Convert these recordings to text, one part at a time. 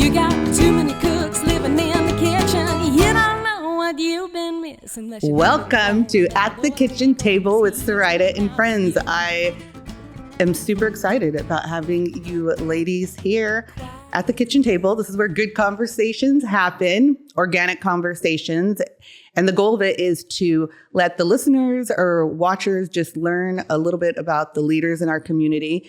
You got too many cooks living in the kitchen. You don't know what you've been missing. Welcome to At the Kitchen Table with Soraida and Friends. I am super excited about having you ladies here at the kitchen table. This is where good conversations happen, organic conversations. And the goal of it is to let the listeners or watchers just learn a little bit about the leaders in our community,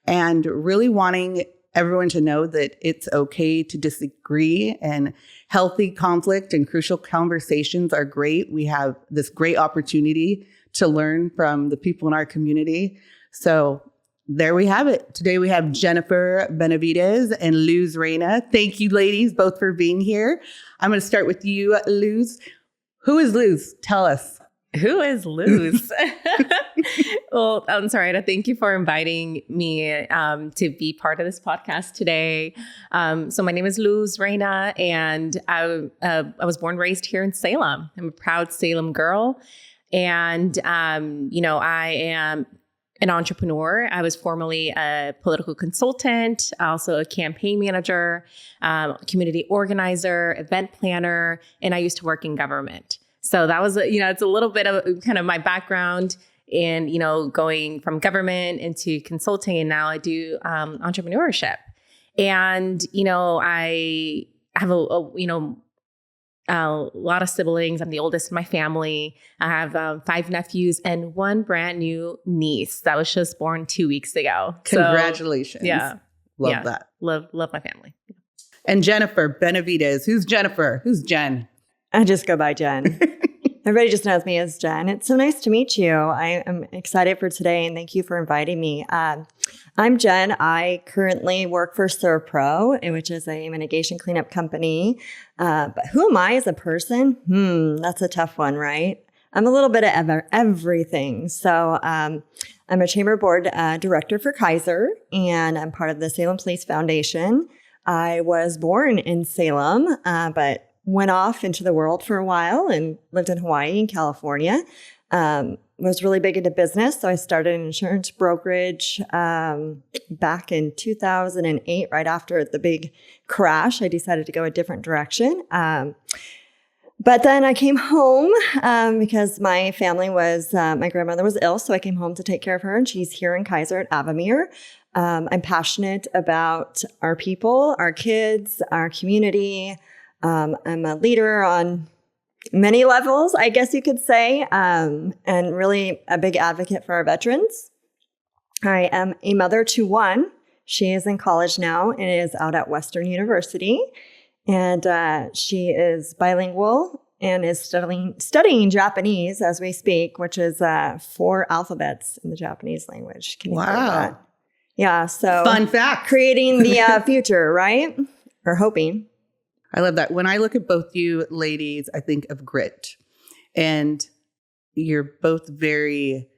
and really wanting everyone to know that it's okay to disagree, and healthy conflict and crucial conversations are great. We have this great opportunity to learn from the people in our community. So there we have it. Today we have Jennifer Benavidez and Reyna. Thank you, ladies, both for being here. I'm going to start with you, Luz. Who is Luz? Tell us. Who is Luz? Well, I'm sorry. Thank you for inviting me to be part of this podcast today. So my name is Reyna, and I was born and raised here in Salem. I'm a proud Salem girl. And, I am an entrepreneur. I was formerly a political consultant, also a campaign manager, community organizer, event planner, and I used to work in government. So that was, it's a little bit of kind of my background in, going from government into consulting, and now I do entrepreneurship. And, I have a lot of siblings. I'm the oldest in my family. I have 5 nephews and 1 brand new niece that was just born 2 weeks ago. Congratulations. So, yeah. Love that. Love my family. And Jennifer Benavidez. Who's Jennifer? Who's Jen? I just go by Jen. Everybody just knows me as Jen. It's so nice to meet you. I am excited for today, and thank you for inviting me. I'm Jen. I currently work for SERVPRO, which is a mitigation cleanup company. But who am I as a person? That's a tough one, right? I'm a little bit of everything. So I'm a chamber board director for Keizer, and I'm part of the Salem Police Foundation. I was born in Salem, but went off into the world for a while and lived in Hawaii and California. Was really big into business. So I started an insurance brokerage back in 2008, right after the big crash. I decided to go a different direction. But then I came home because my family was, my grandmother was ill. So I came home to take care of her, and she's here in Keizer at Avamere. I'm passionate about our people, our kids, our community. I'm a leader on many levels, I guess you could say, and really a big advocate for our veterans. I am a mother to 1. She is in college now and is out at Western University. And she is bilingual and is studying Japanese as we speak, which is 4 alphabets in the Japanese language. Can you believe that? Yeah, so fun fact. Creating the future, right? Or hoping. I love that. When I look at both you ladies, I think of grit, and you're both very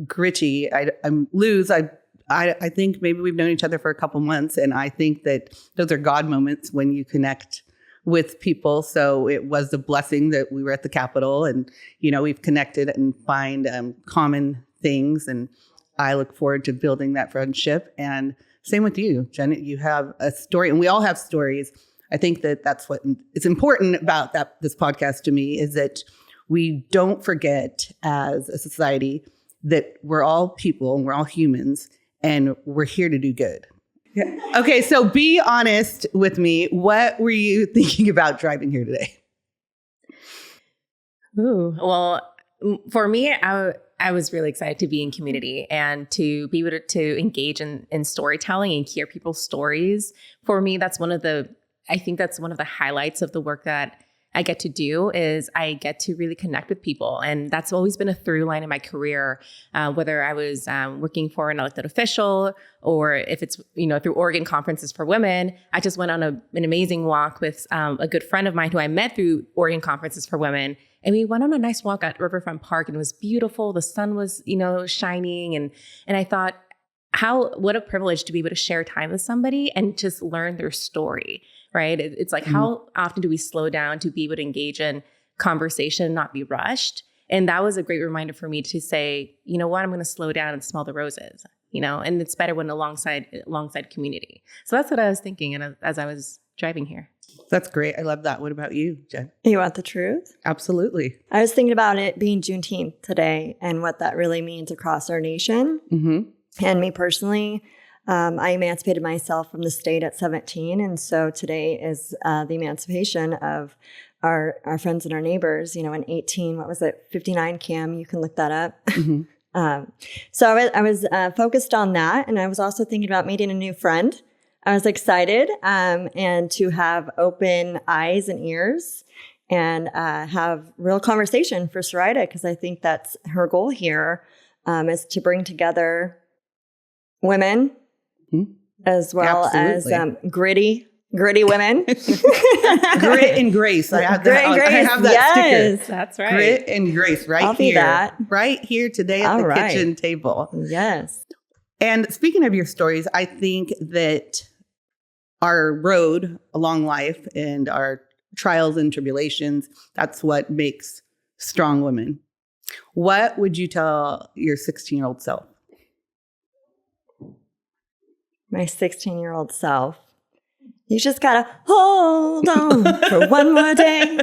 gritty. I'm Luz. I think maybe we've known each other for a couple months, and I think that those are God moments when you connect with people. So it was a blessing that we were at the Capitol, and we've connected and find common things, and I look forward to building that friendship. And same with you, Jen. You have a story, and we all have stories. I think that that's what is important about this podcast to me, is that we don't forget as a society that we're all people and we're all humans, and we're here to do good. Yeah. Okay, so be honest with me. What were you thinking about driving here today? Ooh, well, for me, I was really excited to be in community and to be able to engage in storytelling and hear people's stories. For me, I think that's one of the highlights of the work that I get to do, is I get to really connect with people. And that's always been a through line in my career, whether I was working for an elected official, or if it's, through Oregon Conferences for Women. I just went on an amazing walk with a good friend of mine who I met through Oregon Conferences for Women. And we went on a nice walk at Riverfront Park, and it was beautiful. The sun was, shining. And I thought, what a privilege to be able to share time with somebody and just learn their story. Right? It's like, how often do we slow down to be able to engage in conversation, not be rushed? And that was a great reminder for me to say, you know what, I'm going to slow down and smell the roses, and it's better when alongside community. So that's what I was thinking. And as I was driving here. That's great. I love that. What about you, Jen? You want the truth? Absolutely. I was thinking about it being Juneteenth today and what that really means across our nation. Mm-hmm. And me personally, I emancipated myself from the state at 17. And so today is the emancipation of our friends and our neighbors. In 18, what was it, 59, Cam? You can look that up. Mm-hmm. So I was focused on that. And I was also thinking about meeting a new friend. I was excited and to have open eyes and ears and have real conversation for Soraida, because I think that's her goal here, is to bring together women as well as gritty women. Grit and grace. I have that. Grit and grace. I have that sticker. That's right. Grit and grace right I'll here. be that. Right here today at the kitchen table. Yes. And speaking of your stories, I think that our road along life and our trials and tribulations, that's what makes strong women. What would you tell your 16-year-old self? My 16-year-old self. You just gotta hold on for one more day.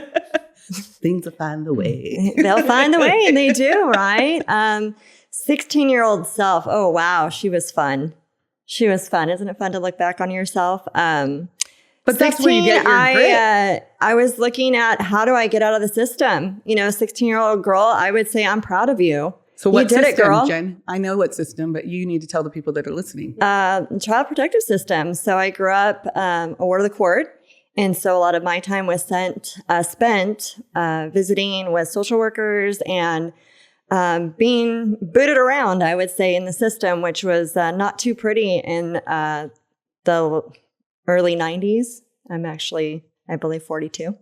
Things will find the way. They'll find the way, and they do, right? 16-year-old self. Oh, wow. She was fun. She was fun. Isn't it fun to look back on yourself? But that's where you get your grit. I was looking at how do I get out of the system? 16-year-old girl, I would say I'm proud of you. So what you did system, it, girl. Jen? I know what system, but you need to tell the people that are listening. Child protective system. So I grew up a ward of the court. And so a lot of my time was spent visiting with social workers and being booted around, I would say, in the system, which was not too pretty in the early 90s. I'm actually, I believe, 42.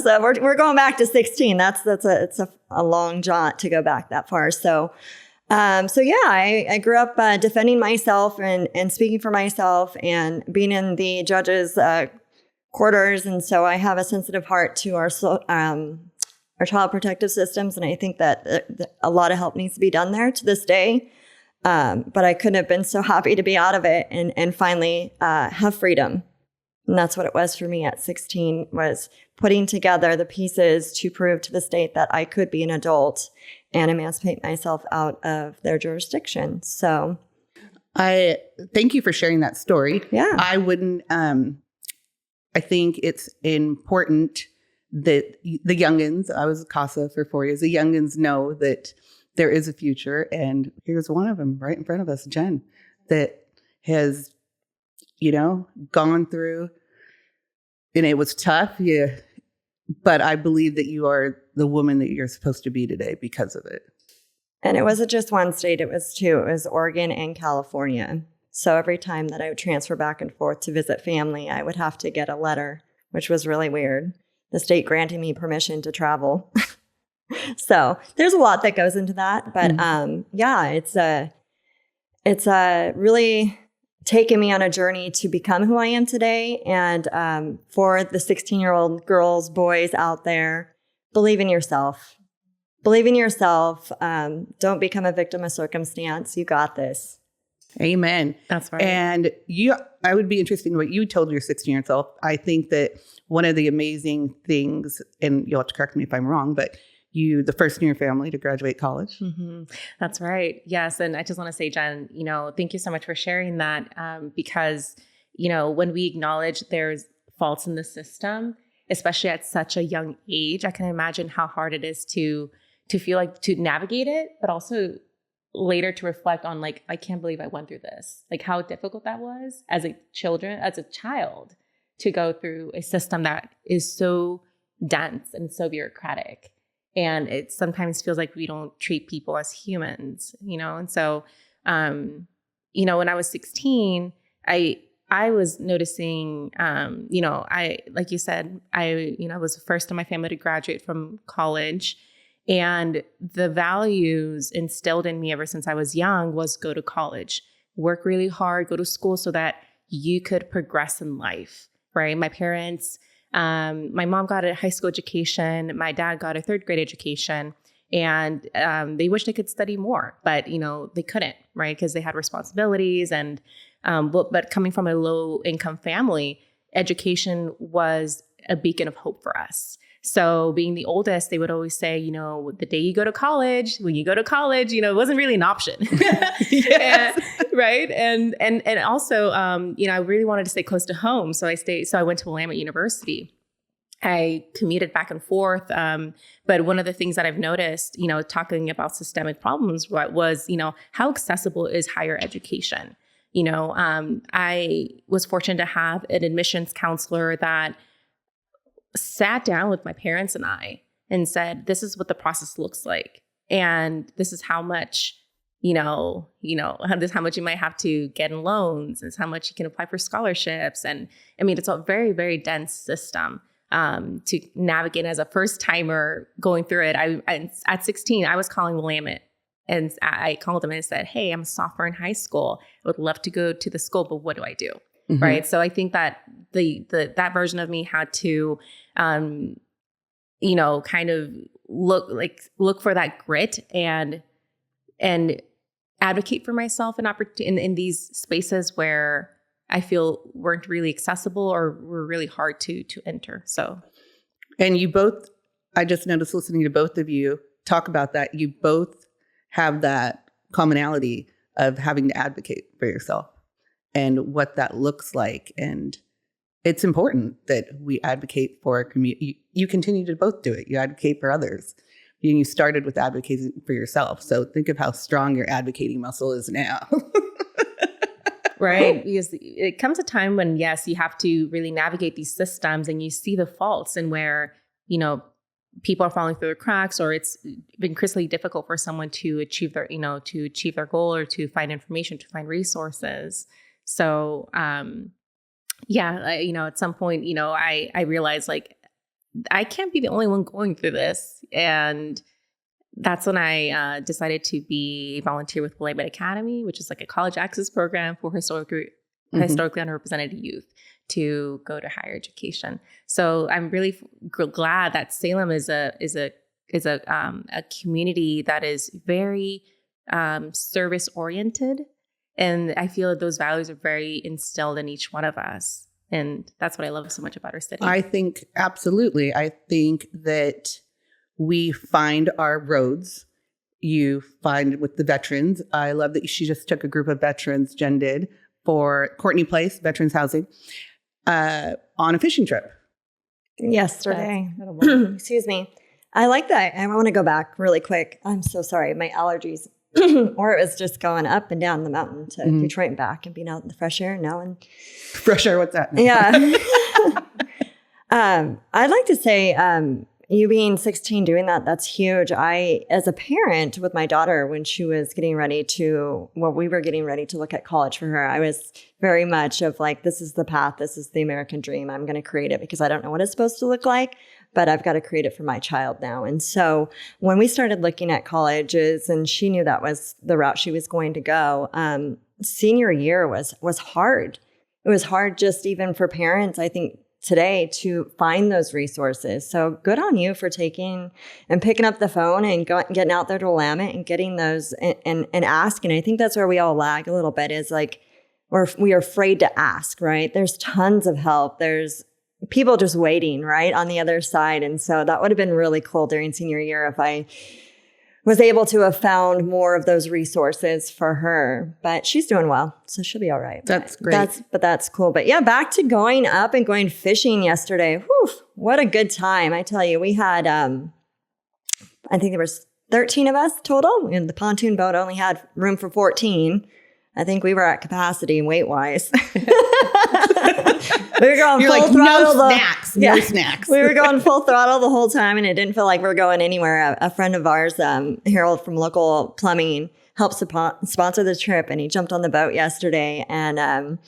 So we're going back to 16. It's a long jaunt to go back that far. So I grew up defending myself and speaking for myself and being in the judges' quarters. And so I have a sensitive heart to our child protective systems. And I think that a lot of help needs to be done there to this day. But I couldn't have been so happy to be out of it and finally have freedom. And that's what it was for me at 16, was putting together the pieces to prove to the state that I could be an adult and emancipate myself out of their jurisdiction. So I thank you for sharing that story. Yeah. I wouldn't, I think it's important that the youngins, I was a CASA for 4 years, the youngins know that there is a future. And here's one of them right in front of us, Jenn, that has, gone through, and it was tough. Yeah. But I believe that you are the woman that you're supposed to be today because of it. And it wasn't just one state, it was two. It was Oregon and California. So every time that I would transfer back and forth to visit family, I would have to get a letter, which was really weird. The state granting me permission to travel. So there's a lot that goes into that. But it's really taken me on a journey to become who I am today. And for the 16-year-old girls, boys out there, believe in yourself. Believe in yourself. Don't become a victim of circumstance. You got this. Amen. That's right. And I would be interested in what you told your 16-year-old self. I think that one of the amazing things, and you'll have to correct me if I'm wrong, but the first in your family to graduate college. Mm-hmm. That's right. Yes. And I just want to say, Jen, thank you so much for sharing that. Because, when we acknowledge there's faults in the system, especially at such a young age, I can imagine how hard it is to feel like to navigate it, but also later to reflect on I can't believe I went through this, how difficult that was as a child to go through a system that is so dense and so bureaucratic. And it sometimes feels like we don't treat people as humans, And so, when I was 16, I was noticing, like you said, I was the first in my family to graduate from college. And the values instilled in me ever since I was young was go to college, work really hard, go to school so that you could progress in life, right? My parents, my mom got a high school education. My dad got a third grade education, and they wished they could study more, but they couldn't, right? Because they had responsibilities, and But coming from a low income family, education was a beacon of hope for us. So being the oldest, they would always say, the day you go to college, when you go to college, it wasn't really an option. Yes. Right. And also, I really wanted to stay close to home. So I went to Willamette University. I commuted back and forth. But one of the things that I've noticed, talking about systemic problems was, how accessible is higher education? I was fortunate to have an admissions counselor that sat down with my parents and I and said, this is what the process looks like. And this is how much, this is how much you might have to get in loans. It's how much you can apply for scholarships. And it's a very, very dense system to navigate as a first timer going through it. At 16, I was calling Willamette. And I called them and said, hey, I'm a sophomore in high school. I would love to go to the school, but what do I do? Mm-hmm. Right. So I think that that version of me had to, kind of look for that grit and advocate for myself in these spaces where I feel weren't really accessible or were really hard to enter. So, and you both, I just noticed listening to both of you talk about that, you both have that commonality of having to advocate for yourself and what that looks like. And it's important that we advocate for our community. You continue to both do it. You advocate for others. You started with advocating for yourself. So think of how strong your advocating muscle is now. Right. Because it comes a time when, yes, you have to really navigate these systems and you see the faults and where, people are falling through the cracks, or it's been increasingly difficult for someone to achieve their goal or to find information, to find resources. So, at some point, I realized I can't be the only one going through this. And that's when I decided to be a volunteer with Willamette Academy, which is like a college access program for historically underrepresented youth to go to higher education. So I'm really glad that Salem is a community that is very service oriented, and I feel that those values are very instilled in each one of us, and that's what I love so much about our city. I think absolutely. I think that we find our roads. You find with the veterans. I love that she just took a group of veterans, Jenn did, for Courtney Place, Veterans Housing, on a fishing trip. Yesterday. Excuse me. I like that. I want to go back really quick. I'm so sorry. My allergies, or it was just going up and down the mountain to Detroit and back and being out in the fresh air. Fresh air, what's that? Yeah. I'd like to say, you being 16 doing that's huge. I, as a parent with my daughter, when she was we were getting ready to look at college for her, I was very much of this is the path, this is the American dream. I'm going to create it because I don't know what it's supposed to look like, but I've got to create it for my child now. And so when we started looking at colleges and she knew that was the route she was going to go, senior year was hard. It was hard just even for parents, I think, today to find those resources. So good on you for taking and picking up the phone and getting out there to Willamette and getting those and asking. I think that's where we all lag a little bit is we are afraid to ask, right? There's tons of help. There's people just waiting, right, on the other side. And so that would have been really cool during senior year if I was able to have found more of those resources for her, but she's doing well, so she'll be all right. That's great. That's cool. But yeah, back to going up and going fishing yesterday. Whew, what a good time. I tell you, we had, I think there was 13 of us total, and the pontoon boat only had room for 14. I think we were at capacity weight-wise. We were going full throttle. No snacks. We were going full throttle the whole time, and it didn't feel like we were going anywhere. A friend of ours, Harold from Local Plumbing, helped sponsor the trip, and he jumped on the boat yesterday. And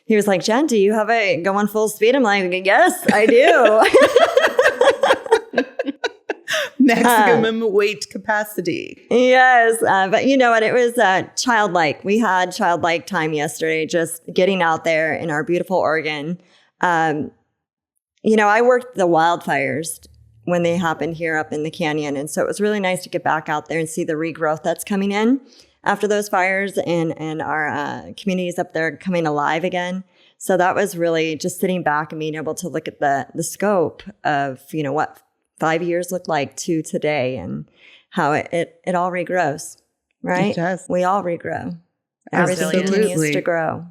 he was like, Jenn, do you have it going full speed? I'm like, yes, I do. Maximum weight capacity. Yes. But you know what? It was childlike. We had childlike time yesterday, just getting out there in our beautiful Oregon. I worked the wildfires when they happened here up in the canyon. And so it was really nice to get back out there and see the regrowth that's coming in. after those fires, and our communities up there coming alive again. So that was really just sitting back and being able to look at the scope of, what 5 years looked like to today, and how it all regrows, right? It does. We all regrow. Everything Absolutely. continues to grow.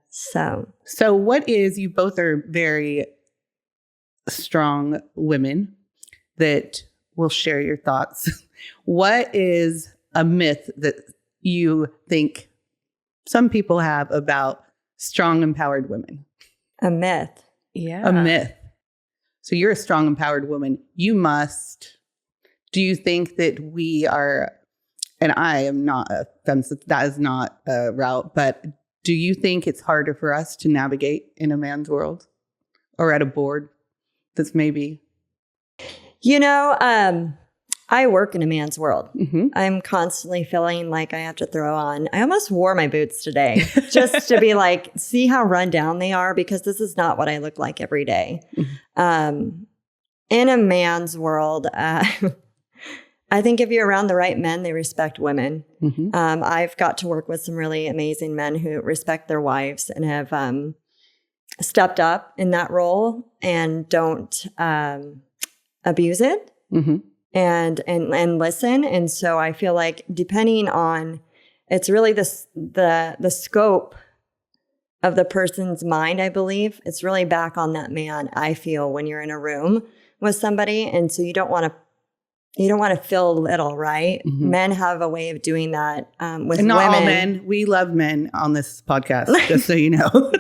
So what is, you both are very strong women that will share your thoughts. What is a myth that you think some people have about strong, empowered women? a myth. Yeah. A myth. So you're a strong, empowered woman. You must. Do you think that we are, and I am not a feminist, that is not a route, but do you think it's harder for us to navigate in a man's world or at a board that's maybe? I work in a man's world. Mm-hmm. I'm constantly feeling like I have to throw on. I almost wore my boots today just to be like, see how run down they are, because this is not what I look like every day. Mm-hmm. In a man's world, I think if you're around the right men, they respect women. Mm-hmm. I've got to work with some really amazing men who respect their wives and have stepped up in that role and don't abuse it. Mm-hmm. And listen. And so I feel like depending on, it's really the scope of the person's mind, I believe. It's really back on that man, I feel, when you're in a room with somebody. And so you don't want to feel little, right? Mm-hmm. Men have a way of doing that with And not women. all men. We love men on this podcast, just so you know.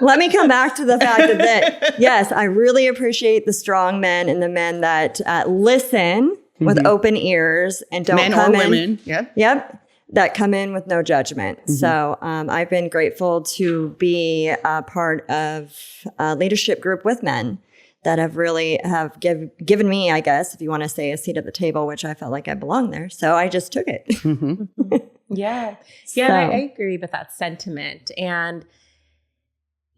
Let me come back to the fact that, yes, I really appreciate the strong men and the men that listen with Mm-hmm. open ears and don't Men come or in. women. Yep. Yep. That come in with no judgment. Mm-hmm. So I've been grateful to be a part of a leadership group with men that have really given me, I guess, if you want to say, a seat at the table, which I felt like I belonged there. So I just took it. Mm-hmm. Yeah. So- I agree with that sentiment. And,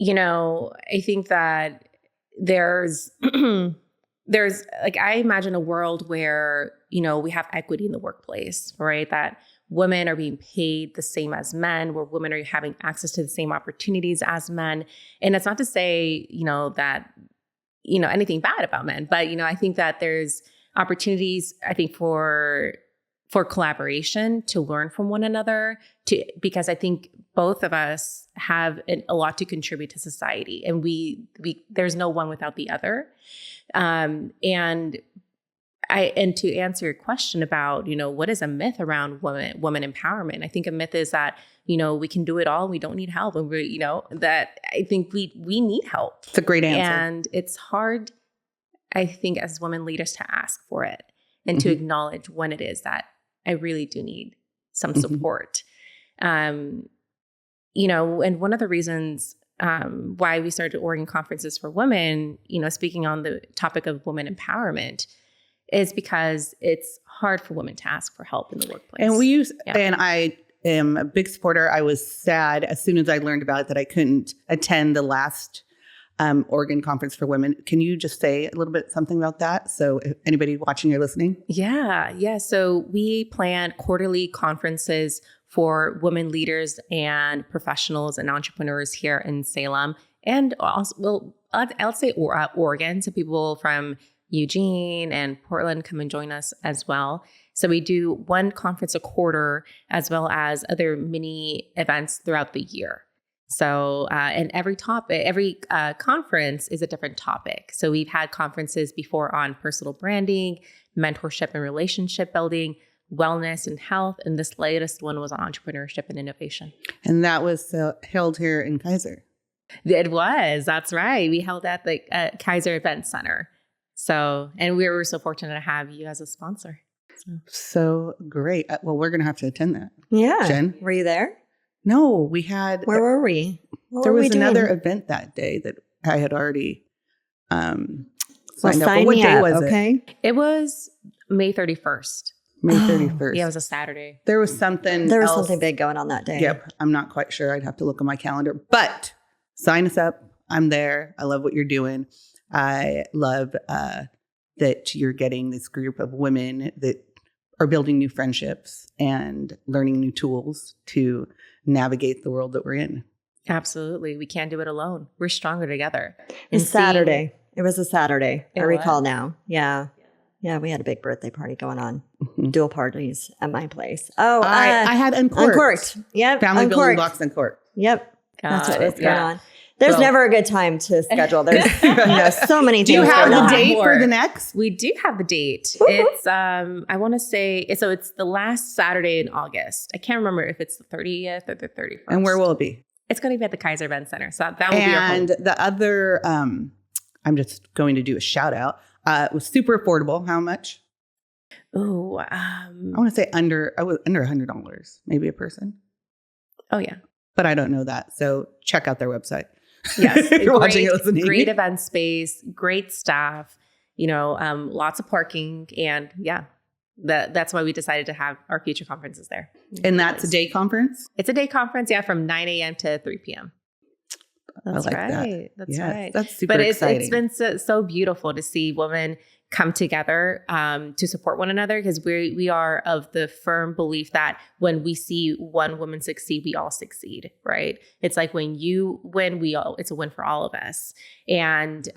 I think that there's like, I imagine a world where, we have equity in the workplace, right? That women are being paid the same as men, where women are having access to the same opportunities as men. And it's not to say, that, anything bad about men, but, I think that there's opportunities, I think, for collaboration, to learn from one another, because I think both of us have a lot to contribute to society, and we there's no one without the other. And to answer your question about, what is a myth around woman empowerment? I think a myth is that, we can do it all. We don't need help. And that I think we need help. It's a great answer. And it's hard, I think, as women leaders to ask for it and Mm-hmm. to acknowledge when it is that I really do need some support. And one of the reasons why we started Oregon conferences for women, speaking on the topic of women empowerment, is because it's hard for women to ask for help in the workplace. And I am a big supporter. I was sad as soon as I learned about it that I couldn't attend the last Oregon Conference for Women. Can you just say a little bit something about that? So if anybody watching or listening? Yeah. So we plan quarterly conferences for women leaders and professionals and entrepreneurs here in Salem, and also, I'll say Oregon. So people from Eugene and Portland come and join us as well. So we do one conference a quarter, as well as other mini events throughout the year. So, and every conference is a different topic. So we've had conferences before on personal branding, mentorship and relationship building, wellness and health. And this latest one was on entrepreneurship and innovation. And that was held here in Keizer. It was, that's right. We held at the Keizer Event Center. So, and we were so fortunate to have you as a sponsor. So great. Well, we're going to have to attend that. Yeah. Jen? Were you there? No, we had. Where were we? There was another event that day that I had already signed up. Sign What me day up, was it? okay? It was May 31st. May 31st. Yeah, it was a Saturday. There was something There was else. something big going on that day. Yep. I'm not quite sure. I'd have to look on my calendar. But sign us up. I'm there. I love what you're doing. I love that you're getting this group of women that are building new friendships and learning new tools to navigate the world that we're in. Absolutely. We can't do it alone. We're stronger together. It's Saturday. It was a Saturday. I recall now. Yeah. Yeah, we had a big birthday party going on. Dual parties at my place. Oh, I had Uncorked. Yep. Family building blocks Uncorked. Yep. That's what was going on. There's never a good time to schedule. There's so many things. Do you have going the on. date for the next? We do have the date. Woo-hoo. It's I want to say so it's the last Saturday in August. I can't remember if it's the 30th or the 31st. And where will it be? It's going to be at the Keizer Event Center. So that will be our home. And the other, I'm just going to do a shout out. It was super affordable. How much? Oh, I want to say under $100, maybe a person. Oh yeah. But I don't know that. So check out their website. Yes. If you're watching and listening. Great event space, great staff, lots of parking. And that's why we decided to have our future conferences there. And that's a day conference? It's a day conference, from 9 a.m. to 3 p.m. That's I like right. that. That's right. That's super exciting. It's been so beautiful to see women come together to support one another, because we are of the firm belief that when we see one woman succeed, we all succeed, right? It's like when you win, it's a win for all of us. And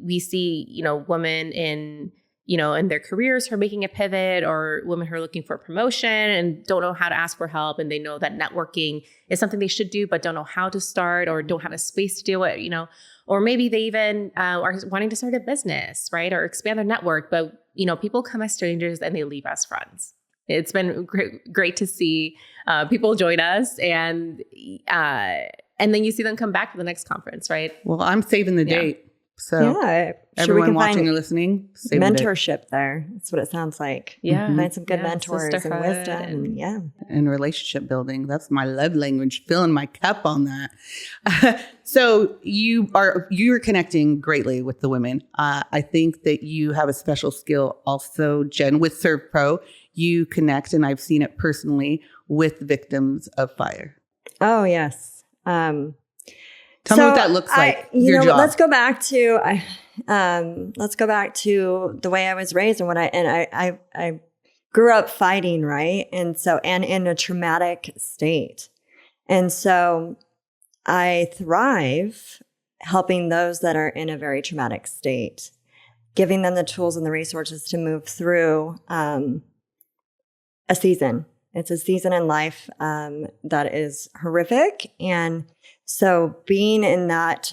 we see, women in their careers who are making a pivot, or women who are looking for a promotion and don't know how to ask for help. And they know that networking is something they should do, but don't know how to start or don't have a space to do it, or maybe they even are wanting to start a business, right? Or expand their network. But, people come as strangers and they leave as friends. It's been great to see people join us, and then you see them come back to the next conference, right? Well, I'm saving the date. So everyone watching or listening, save mentorship there. That's what it sounds like. Yeah. Find some good mentors and wisdom. And relationship building. That's my love language, filling my cup on that. So you're connecting greatly with the women. I think that you have a special skill also, Jenn, with SERVPRO. You connect, and I've seen it personally, with victims of fire. Oh, yes. Tell me what that looks like. Your job. Let's go back to the way I was raised and I grew up fighting, right? And in a traumatic state. And so I thrive helping those that are in a very traumatic state, giving them the tools and the resources to move through a season. It's a season in life that is horrific. And so being in that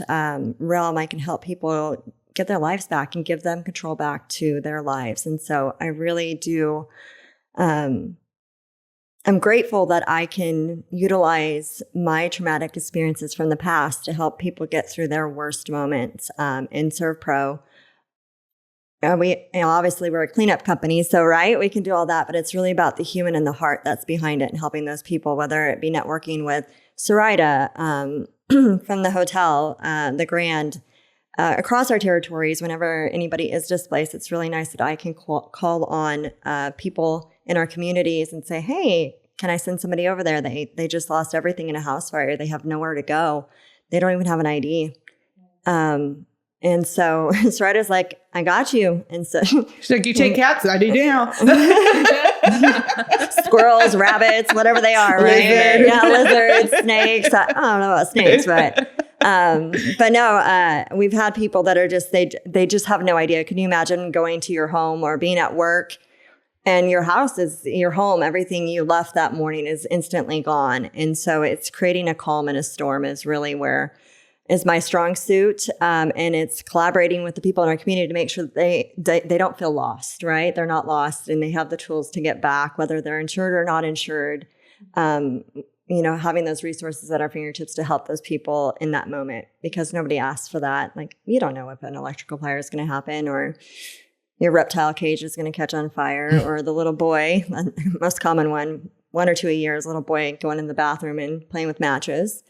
realm, I can help people get their lives back and give them control back to their lives. And so I really do. I'm grateful that I can utilize my traumatic experiences from the past to help people get through their worst moments in SERVPRO. Obviously we're a cleanup company, so right, we can do all that, but it's really about the human and the heart that's behind it and helping those people, whether it be networking with Soraida from the hotel, the Grand, across our territories. Whenever anybody is displaced, it's really nice that I can call on people in our communities and say, hey, can I send somebody over there? They just lost everything in a house fire. They have nowhere to go. They don't even have an ID. And so Soraida's like, I got you. And so she's like, you take cats, I do now. Squirrels, rabbits, whatever they are, right? Lizards, snakes. I don't know about snakes, but no, we've had people that are just, they just have no idea. Can you imagine going to your home or being at work and your house is your home? Everything you left that morning is instantly gone. And so it's creating a calm in a storm is really where is my strong suit. And it's collaborating with the people in our community to make sure that they don't feel lost, right? They're not lost and they have the tools to get back, whether they're insured or not insured. Having those resources at our fingertips to help those people in that moment, because nobody asked for that. Like, you don't know if an electrical fire is going to happen or your reptile cage is going to catch on fire or the little boy, most common one or two a year is a little boy going in the bathroom and playing with matches.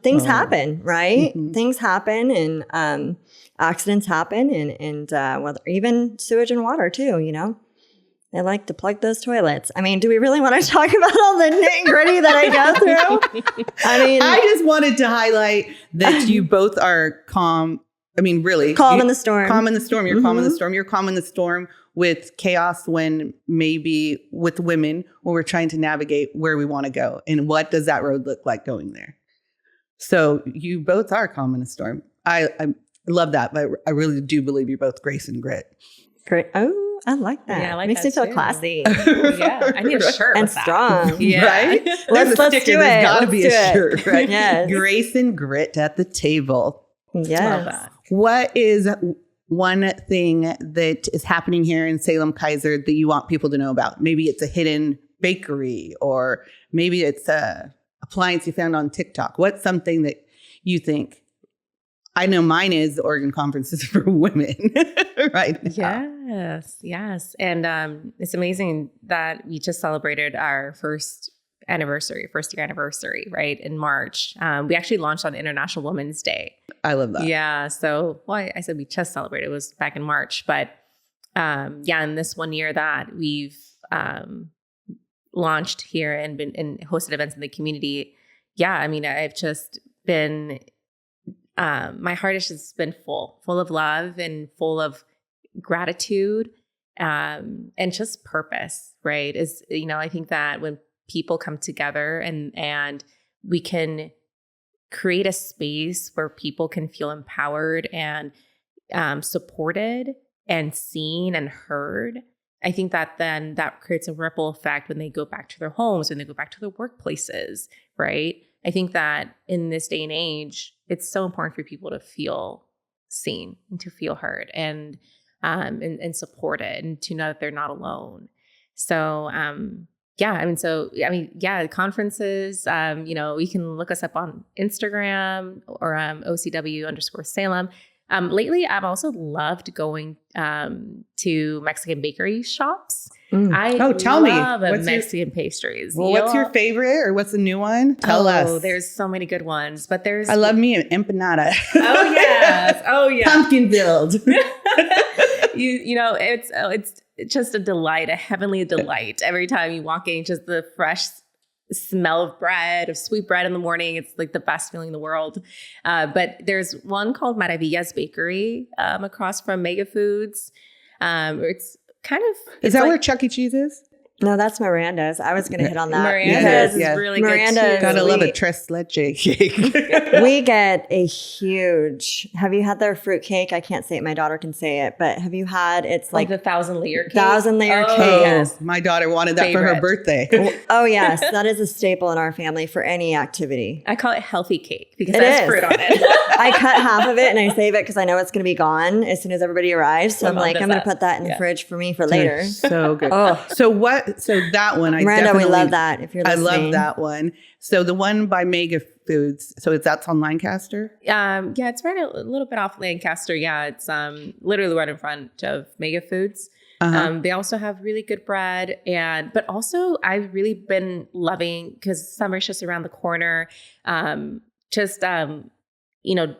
Things happen, right? Mm-hmm. Things happen and accidents happen and whether even sewage and water too, They like to plug those toilets. I mean, do we really want to talk about all the nitty-gritty that I go through? I just wanted to highlight that you both are calm. I mean, really. Calm in the storm. Calm in the storm. You're calm in the storm. You're calm in the storm with chaos when maybe with women when we're trying to navigate where we want to go and what does that road look like going there. So you both are calm in a storm. I love that, but I really do believe you're both grace and grit. Great. Oh, I like that. Yeah, I like Makes that me feel too. classy Yeah, I need a shirt and with that. strong. Yeah. Right? Let's There's do it. There's got to Let's be do a it. shirt, right? Yes. Grace and grit at the table. Yes. Love that. What is one thing that is happening here in Salem Keizer that you want people to know about? Maybe it's a hidden bakery, or maybe it's a appliance you found on TikTok. What's something that you think? I know mine is the Oregon Conferences for Women right now. Yes. And it's amazing that we just celebrated our first year anniversary, right, in March. We actually launched on International Women's Day. I love that. Yeah. So, well, I said we just celebrated. It was back in March. But in this 1 year that we've launched here and hosted events in the community, I mean, I've just been, my heart has just been full of love and full of gratitude and just purpose, right? I think that when people come together and we can create a space where people can feel empowered and supported and seen and heard, I think that then that creates a ripple effect when they go back to their homes, when they go back to their workplaces, right? I think that in this day and age, it's so important for people to feel seen and to feel heard and supported and to know that they're not alone. So, conferences, you can look us up on Instagram or OCW_Salem. Lately, I've also loved going to Mexican bakery shops. Tell me. Love What's Mexican pastries. Well, what's your favorite or what's the new one? Tell us. There's so many good ones, but there's. I love me an empanada. Oh yes. Oh yeah. Pumpkin filled. It's just a delight, a heavenly delight. Every time you walk in, just the fresh smell of bread, of sweet bread in the morning. It's like the best feeling in the world. But there's one called Benavidez Bakery across from Mega Foods. It's kind of... Is that where Chuck E. Cheese is? No, that's Miranda's. I was going to hit on that. Miranda's Yes. is really Miranda's, good too. Gotta love a tres leche cake. We get a huge... Have you had their fruit cake? I can't say it. My daughter can say it. But have you had... It's Like like the 1,000-layer cake? 1,000-layer cake. Yes. My daughter wanted that for her Favorite. birthday. Oh, yes. That is a staple in our family for any activity. I call it healthy cake because It it has is. fruit on it. I cut half of it and I save it because I know it's going to be gone as soon as everybody arrives. So My I'm mom like, does I'm going to that. put that in the Yeah. fridge for me for later. So good. Oh. So that one, I Miranda, definitely we love that. If you're I listening. love that one. So the one by Mega Foods. So that's on Lancaster. It's right a little bit off Lancaster. Yeah, it's literally right in front of Mega Foods. Uh-huh. They also have really good bread, but also I've really been loving, because summer's just around the corner.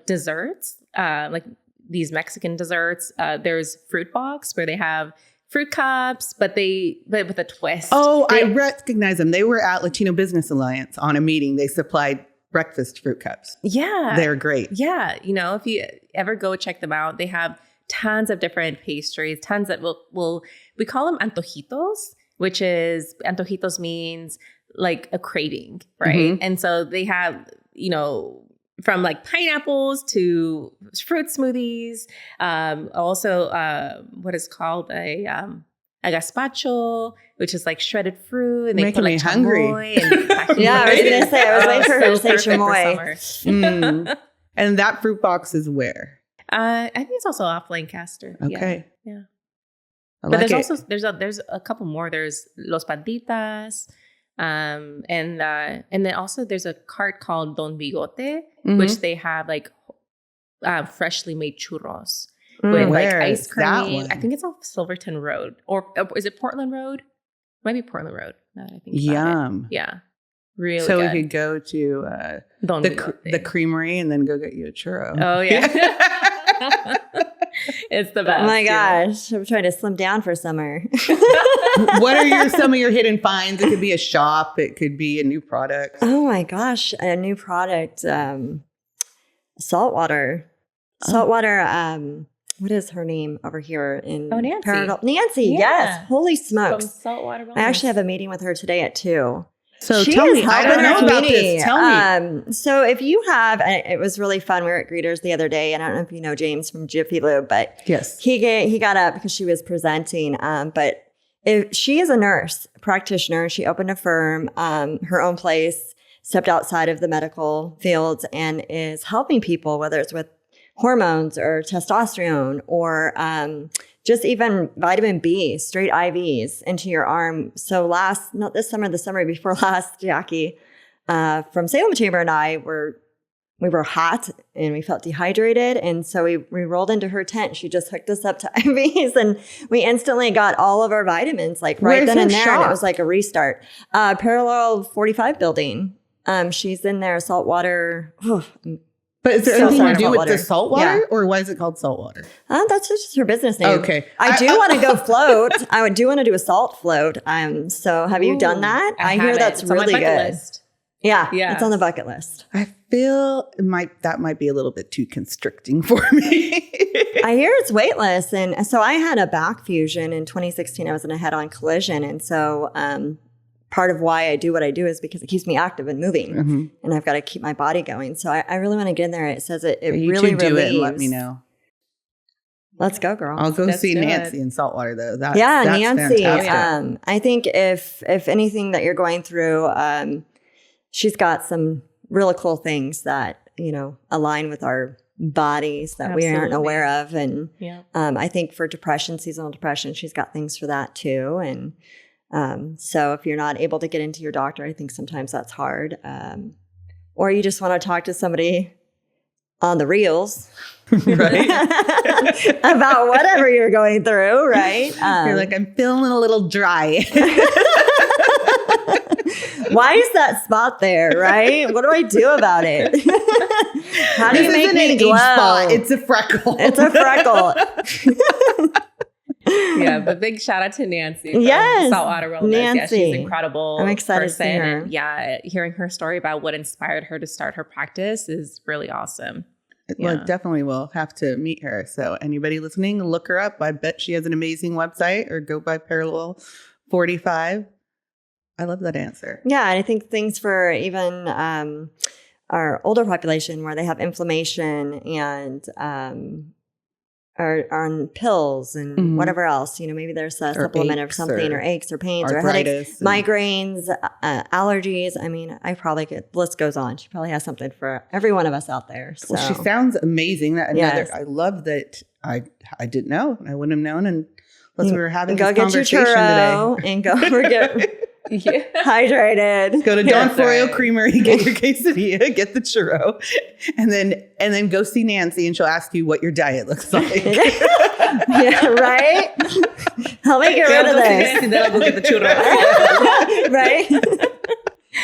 Desserts, like these Mexican desserts. There's Fruit Box where they have fruit cups, but with a twist. Oh, I recognize them. They were at Latino Business Alliance on a meeting. They supplied breakfast fruit cups. Yeah, They're great. Yeah, if you ever go check them out, they have tons of different pastries. Tons that we call them antojitos, which is antojitos means like a craving, right? Mm-hmm. And so they have from like pineapples to fruit smoothies. Also, what is called a gazpacho, which is like shredded fruit, and they Making put like me hungry. chamoy and Yeah, I was going to say, I was waiting for her to say perfect for chamoy. summer. And that fruit box is where? I think it's also off Lancaster. Okay. Yeah. I But like there's it. also there's a couple more. There's Los Panditas, and then also there's a cart called Don Bigote, Mhm. which they have like freshly made churros with like Where ice is that cream. one? I think it's off Silverton Road, or is it Portland Road? Might be Portland Road. Now that I think about it. Yum. Yeah, really. So good. we could go to Don the Bigote. creamery and then go get you a churro. Oh yeah. It's the best. Oh my yeah. gosh. I'm trying to slim down for summer. What are some of your hidden finds? It could be a shop. It could be a new product. Oh my gosh. A new product. Saltwater. Saltwater. what is her name over here in Nancy. Nancy, Yeah. yes. Holy From smokes. Saltwater Wellness. I actually have a meeting with her today at 2. So She tell is me, I helping don't know our about community. this. Tell me. So if you have, it was really fun. We were at Greeters the other day, and I don't know if you know James from Jiffy Lube, but Yes. he got up because she was presenting. But if she is a nurse practitioner, she opened a firm, her own place, stepped outside of the medical fields, and is helping people, whether it's with hormones or testosterone or just even vitamin B, straight IVs into your arm. So not this summer, the summer before last, Jackie from Salem Chamber and I we were hot and we felt dehydrated. And so we rolled into her tent. She just hooked us up to IVs and we instantly got all of our vitamins like right Where's then and her there. And it shop? was like a restart. Parallel 45 building. She's in there, saltwater. But is there So anything sorry, to do with the saltwater. saltwater, Yeah. or why is it called saltwater? That's just her business name. Okay. I do want to go float. I do want to do a salt float. So have you done that? I hear haven't. that's It's on my really bucket good. list. Yeah, Yeah. it's on the bucket list. I feel that might be a little bit too constricting for me. I hear it's weightless. And so I had a back fusion in 2016. I was in a head-on collision. And so part of why I do what I do is because it keeps me active and moving. Mm-hmm. And I've got to keep my body going. So I really want to get in there. It says it You really two do relieves. it and let me know. Let's go, girl. I'll go Let's see do Nancy it. in saltwater though. That's Nancy. fantastic. I think if anything that you're going through, she's got some really cool things that, align with our bodies that we aren't Absolutely. aware of. And Yeah. I think for depression, seasonal depression, she's got things for that too. And so if you're not able to get into your doctor, I think sometimes that's hard. Or you just want to talk to somebody on the reels. Right? About whatever you're going through, right? You're like, I'm feeling a little dry. Why is that spot there, right? What do I do about it? How do you make isn't me an glow? age spot. It's a freckle. It's a freckle. Yeah, but big shout out to Nancy from Yes, Saltwater Wellness. Nancy. Yeah, she's incredible. I'm excited to see person. her. And yeah, hearing her story about what inspired her to start her practice is really awesome. Well, Yeah. definitely will have to meet her. So anybody listening, look her up. I bet she has an amazing website, or go by Parallel 45. I love that answer. Yeah, and I think things for even our older population where they have inflammation and are on pills and Mhm. whatever else, maybe there's a supplement of aches something or aches or pains or headaches, arthritis and- migraines, allergies. I mean, I probably could, list goes on. She probably has something for every one of us out there. So. Well, she sounds amazing. That another, Yes. I love that. I didn't know. I wouldn't have known unless we were having go this get your conversation churro today. and go get Yeah. hydrated. Go to Don That's Florio right. Creamery, get your quesadilla, get the churro, and then go see Nancy, and she'll ask you what your diet looks like. Yeah, right? Help me get rid of this. Then I'll go get the churro. Right?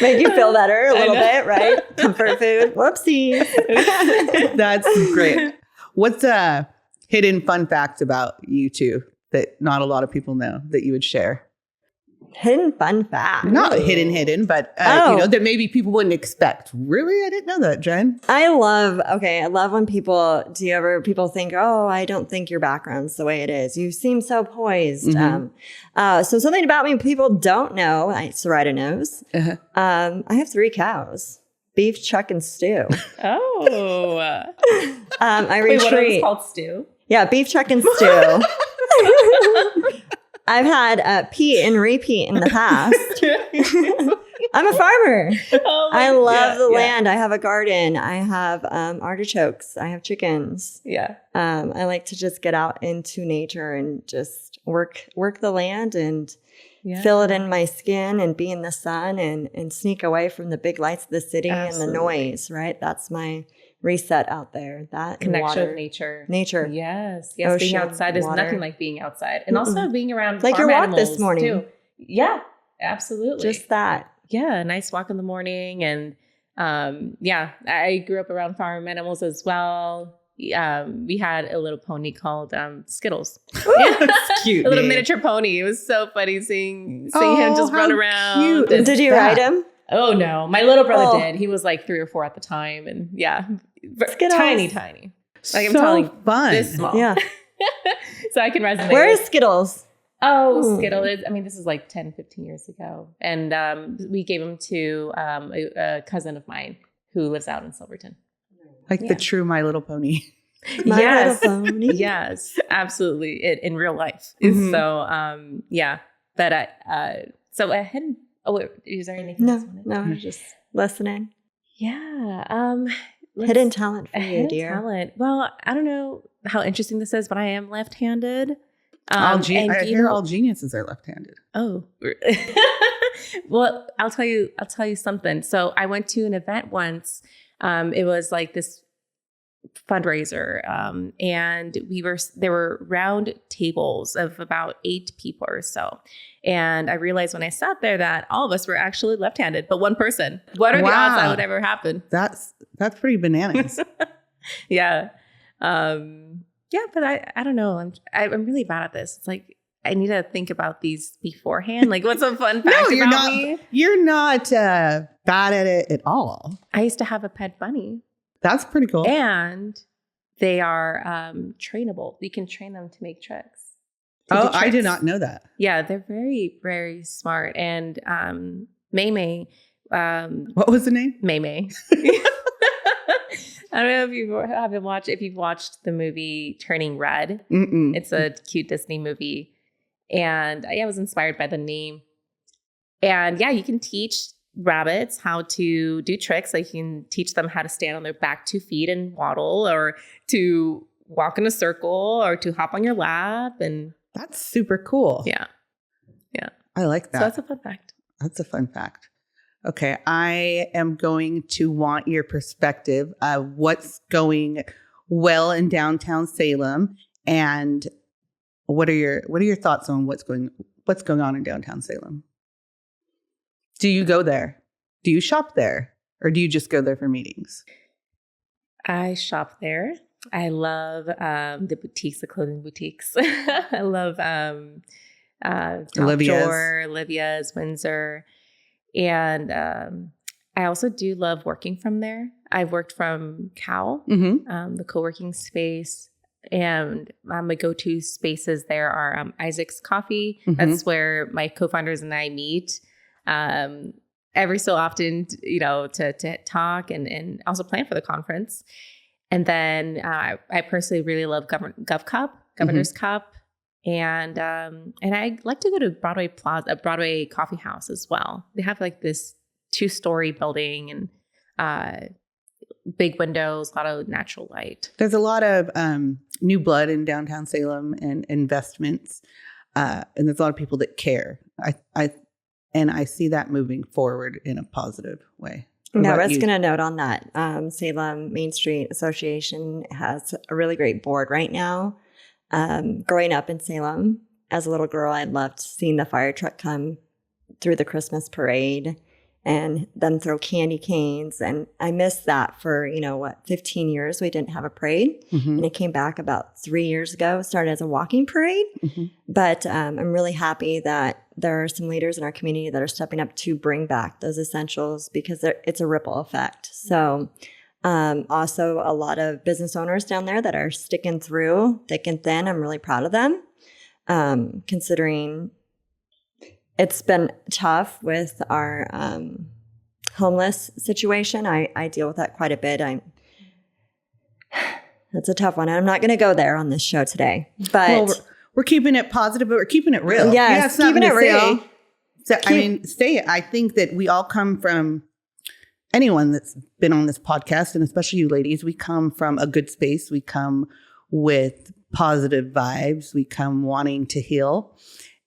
Make you feel better a little know. bit, right? Comfort food. Whoopsies. That's great. What's a hidden fun fact about you two that not a lot of people know that you would share? Hidden fun fact. Not hidden, but that maybe people wouldn't expect. Really? I didn't know that, Jen. I love when people think, oh, I don't think your background's the way it is. You seem so poised. Mhm. So something about me people don't know, Soraida knows. Uh-huh. I have 3 cows. Beef, chuck, and stew. Oh. I Wait, what are those retreat. called, stew? Yeah, beef, chuck, and stew. I've had Pete and repeat in the past. I'm a farmer. Oh my- I love the yeah. land. I have a garden. I have artichokes. I have chickens. Yeah. I like to just get out into nature and just work the land and Yeah. feel it in my skin and be in the sun and sneak away from the big lights of the city Absolutely. and the noise, right? That's my reset out there. That and Connection water. with nature. Nature. Yes. Yes. Being Ocean, outside, there's water. nothing like being outside. And also being around Like farm your walk this animals, morning. too. Yeah. Absolutely. Just that. Yeah, a nice walk in the morning. And I grew up around farm animals as well. We had a little pony called Skittles. That's cute. A little name. miniature pony. It was so funny seeing him just run how around. cute and- is Did you that? ride him? Oh no, my little brother Oh. did. He was like 3 or 4 at the time, and Skittles. tiny. Like I'm So telling fun. this small. Yeah. So I can resonate. Where is Skittles? Oh, Skittles. I mean, this is like 10, 15 years ago. And we gave them to a cousin of mine who lives out in Silverton. Like the true My Little Pony. My Little Pony. Yes, absolutely. In real life. Mhm. So, yeah. But so I hadn't. Oh, wait, is there anything else? No, I was just listening. Yeah. Hidden talent for A you, hidden dear. talent. Well, I don't know how interesting this is, but I am left-handed. I and hear all geniuses are left-handed. Oh, well, I'll tell you something. So I went to an event once. It was like this fundraiser. And there were round tables of about 8 people or so. And I realized when I sat there that all of us were actually left-handed, but one person. What are the odds that would ever happen? That's pretty bananas. Yeah. Yeah, but I don't know. I'm really bad at this. It's like I need to think about these beforehand. Like, what's a fun fact about me? You're not bad at it at all. I used to have a pet bunny, That's pretty cool. and they are trainable. You can train them to make tricks. I did not know that. Yeah, they're very, very smart. And Maymay. What was the name? Maymay. I don't know if you've watched the movie Turning Red. Mm-mm. It's a cute Disney movie. And I was inspired by the name. And yeah, you can teach rabbits how to do tricks. Like you can teach them how to stand on their back 2 feet and waddle, or to walk in a circle, or to hop on your lap. And That's super cool. yeah. I like that. So that's a fun fact. That's a fun fact. Okay, I am going to want your perspective of what's going well in downtown Salem, and what are your thoughts on what's going on in downtown Salem? Do you go there? Do you shop there, or do you just go there for meetings? I shop there. I love the boutiques, the clothing boutiques. I love Olivia's, Windsor. And I also do love working from there. I've worked from Cal, the co-working space. And my go-to spaces there are Isaac's Coffee. Mm-hmm. That's where my co-founders and I meet every so often, to talk and also plan for the conference. And then I personally really love Governor's Cup. And I like to go to Broadway Plaza, Broadway Coffee House as well. They have like this 2-story building and big windows, a lot of natural light. There's a lot of new blood in downtown Salem and investments, and there's a lot of people that care. I see that moving forward in a positive way. No, I was going to note on that. Salem Main Street Association has a really great board right now. Growing up in Salem as a little girl, I loved seeing the fire truck come through the Christmas parade and them throw candy canes. And I missed that for, 15 years. We didn't have a parade. Mm-hmm. And it came back about 3 years ago. It started as a walking parade. Mm-hmm. But I'm really happy that there are some leaders in our community that are stepping up to bring back those essentials, because it's a ripple effect. So also a lot of business owners down there that are sticking through thick and thin. I'm really proud of them, considering it's been tough with our homeless situation. I deal with that quite a bit. That's a tough one. I'm not going to go there on this show today, but we're keeping it positive, but we're keeping it real. Yes, keeping it real. So, say it. I think that we all come from, anyone that's been on this podcast, and especially you ladies, we come from a good space. We come with positive vibes. We come wanting to heal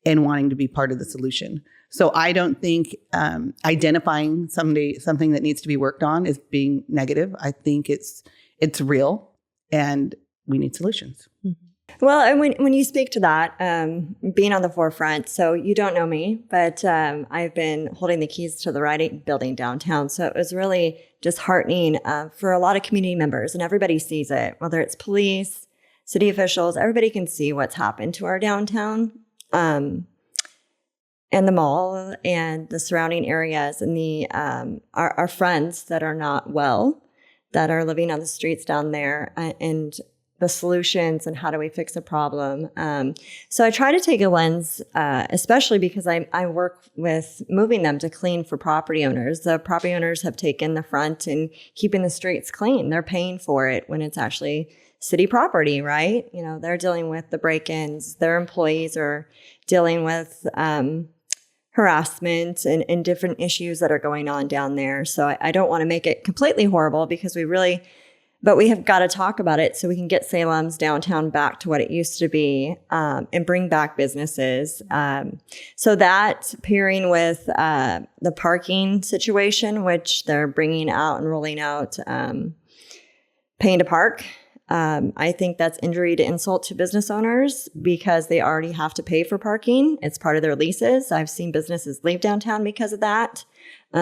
and wanting to be part of the solution. So I don't think identifying something that needs to be worked on is being negative. I think it's real, and we need solutions. Well, and when you speak to that, being on the forefront, so you don't know me, but I've been holding the keys to the Rite building downtown. So it was really disheartening for a lot of community members, and everybody sees it, whether it's police, city officials, everybody can see what's happened to our downtown and the mall and the surrounding areas, and our friends that are not well, that are living on the streets down there, and the solutions and how do we fix a problem. So I try to take a lens, especially because I work with moving them to clean for property owners. The property owners have taken the front in keeping the streets clean. They're paying for it when it's actually city property, right? You know, they're dealing with the break-ins. Their employees are dealing with harassment and different issues that are going on down there. So I don't want to make it completely horrible because but we have got to talk about it so we can get Salem's downtown back to what it used to be, and bring back businesses. So that pairing with the parking situation, which they're bringing out and rolling out, paying to park. I think that's injury to insult to business owners because they already have to pay for parking. It's part of their leases. I've seen businesses leave downtown because of that.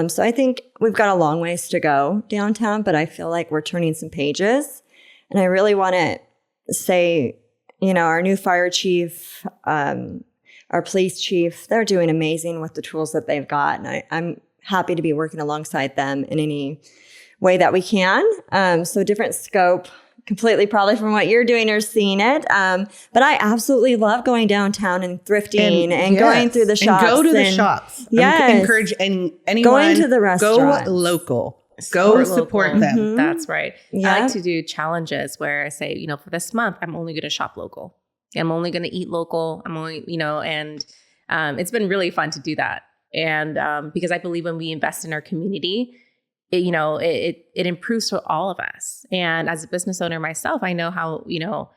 So I think we've got a long ways to go downtown, but I feel like we're turning some pages. And I really want to say, you know, our new fire chief, our police chief, they're doing amazing with the tools that they've got. And I'm happy to be working alongside them in any way that we can. So different scope, completely probably from what you're doing or seeing it. But I absolutely love going downtown and thrifting and going through the shops. And go to the shops. Yes. I encourage anyone. Going to the restaurants. Go local. Go support them. Mm-hmm. That's right. Yeah. I like to do challenges where I say, you know, for this month, I'm only going to shop local. I'm only going to eat local. I'm only, you know, and it's been really fun to do that. And because I believe when we invest in our community, it improves for all of us. And as a business owner myself, I know how, you know,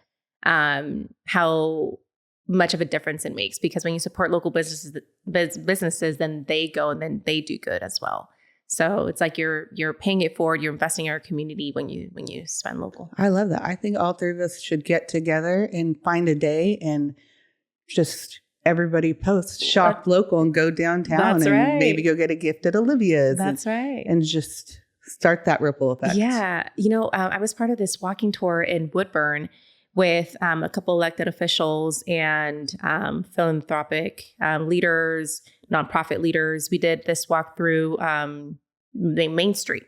how much of a difference it makes, because when you support local businesses, then they go and then they do good as well. So it's like you're paying it forward. You're investing in our community when you spend local. I love that. I think all three of us should get together and find a day and just everybody post shop local and go downtown. That's and right. Maybe go get a gift at Olivia's. That's right. And just start that ripple effect. Yeah. You know, I was part of this walking tour in Woodburn with a couple elected officials and philanthropic leaders, nonprofit leaders. We did this walk through the Main Street,